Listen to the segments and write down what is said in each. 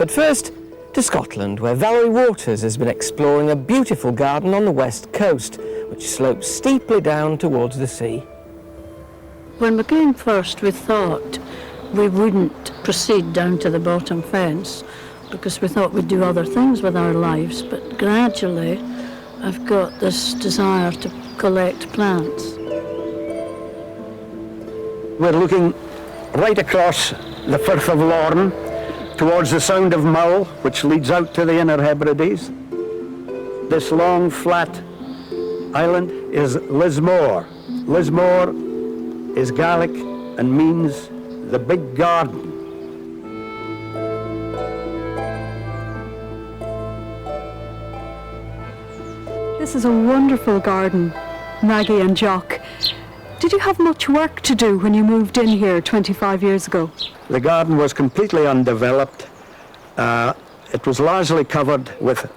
But first, to Scotland, where Valerie Waters has been exploring a beautiful garden on the west coast, which slopes steeply down towards the sea. When we came first, we thought we wouldn't proceed down to the bottom fence because we thought we'd do other things with our lives, but gradually I've got this desire to collect plants. We're looking right across the Firth of Lorne towards the Sound of Mull, which leads out to the Inner Hebrides. This long, flat island is Lismore. Lismore is Gaelic and means the big garden. This is a wonderful garden, Maggie and Jock. Did you have much work to do when you moved in here 25 years ago? The garden was completely undeveloped. It was largely covered with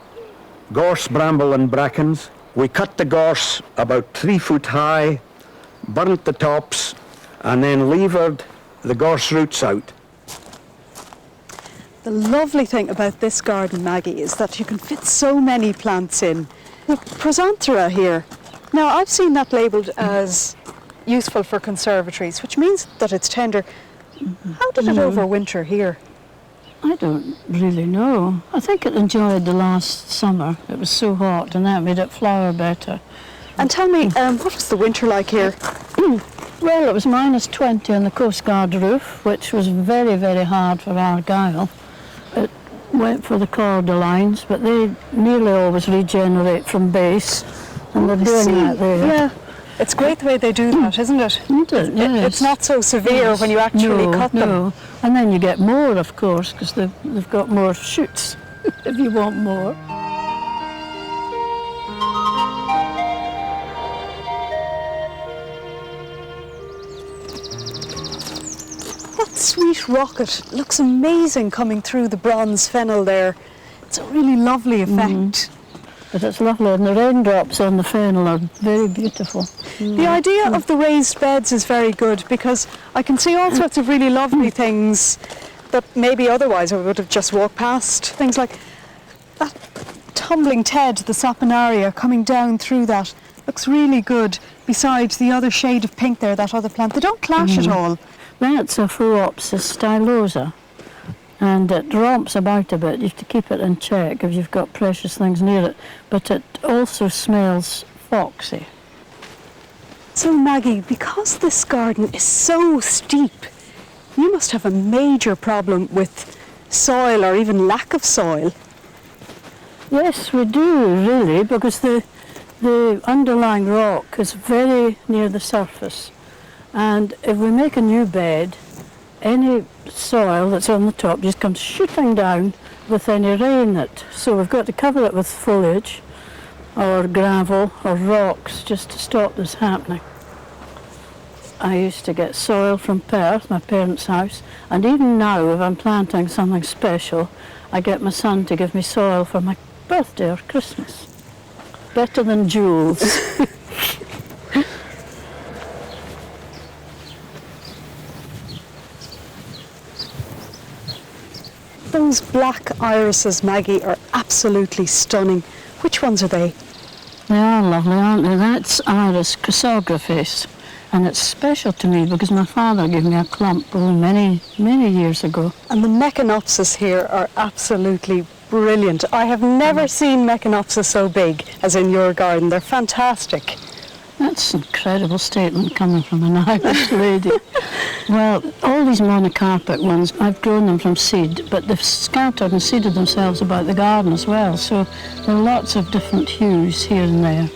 gorse, bramble and brackens. We cut the gorse about 3 foot high, burnt the tops, and then levered the gorse roots out. The lovely thing about this garden, Maggie, is that you can fit so many plants in. The Prosanthera here. Now, I've seen that labelled as useful for conservatories, which means that it's tender. How did it overwinter here? I don't really know. I think it enjoyed the last summer. It was so hot and that made it flower better. And tell me, what was the winter like here? Well, it was -20 on the Coast Guard roof, which was very, very hard for Argyll. It went for the cordylines, but they nearly always regenerate from base, and they're doing that there. Yeah. It's great the way they do that, isn't it? Isn't it? Yes. It's not so severe when you actually cut them. No, and then you get more, of course, because they've got more shoots, if you want more. That sweet rocket looks amazing coming through the bronze fennel there. It's a really lovely effect. But it's lovely, and the raindrops on the fennel are very beautiful. The idea of the raised beds is very good because I can see all sorts of really lovely things that maybe otherwise I would have just walked past. Things like that tumbling Ted, the saponaria, coming down through that. Looks really good beside the other shade of pink there, that other plant. They don't clash at all. That's a Phooopsis stylosa. And it romps about a bit. You have to keep it in check if you've got precious things near it. But it also smells foxy. So Maggie, because this garden is so steep, you must have a major problem with soil or even lack of soil. Yes, we do really, because the underlying rock is very near the surface. And if we make a new bed, any soil that's on the top just comes shooting down with any rain that. So we've got to cover it with foliage or gravel or rocks just to stop this happening. I used to get soil from Perth, my parents' house, and even now if I'm planting something special, I get my son to give me soil for my birthday or Christmas. Better than jewels. Those black irises, Maggie, are absolutely stunning. Which ones are they? They are lovely, aren't they? That's Iris chrysographis, and it's special to me because my father gave me a clump many, many years ago. And the Mechanopsis here are absolutely brilliant. I have never seen Mechanopsis so big as in your garden. They're fantastic. That's an incredible statement coming from an Irish lady. Well, all these monocarpic ones, I've grown them from seed, but they've scattered and seeded themselves about the garden as well, so there are lots of different hues here and there.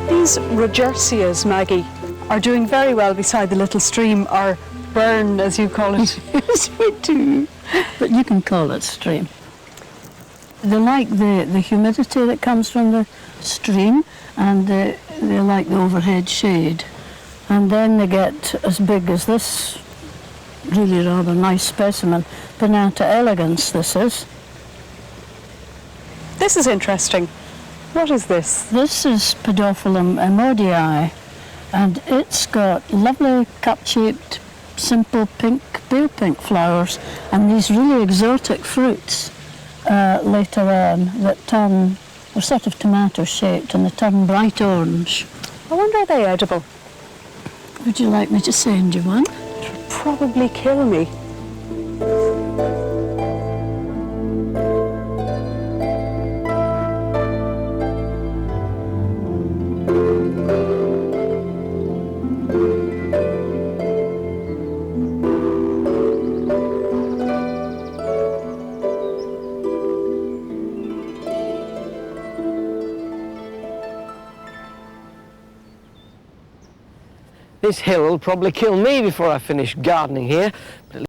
These Rogersias, Maggie, are doing very well beside the little stream, or burn, as you call it. Yes, we do. But you can call it stream. They like the humidity that comes from the stream, and they like the overhead shade. And then they get as big as this really rather nice specimen, Pinnata elegans this is. This is interesting. What is this? This is Pedophyllum emodii, and it's got lovely cup-shaped, simple pink, pale pink flowers, and these really exotic fruits later on that turn, they're sort of tomato-shaped, and they turn bright orange. I wonder, are they edible? Would you like me to send you one? It would probably kill me. This hill will probably kill me before I finish gardening here, but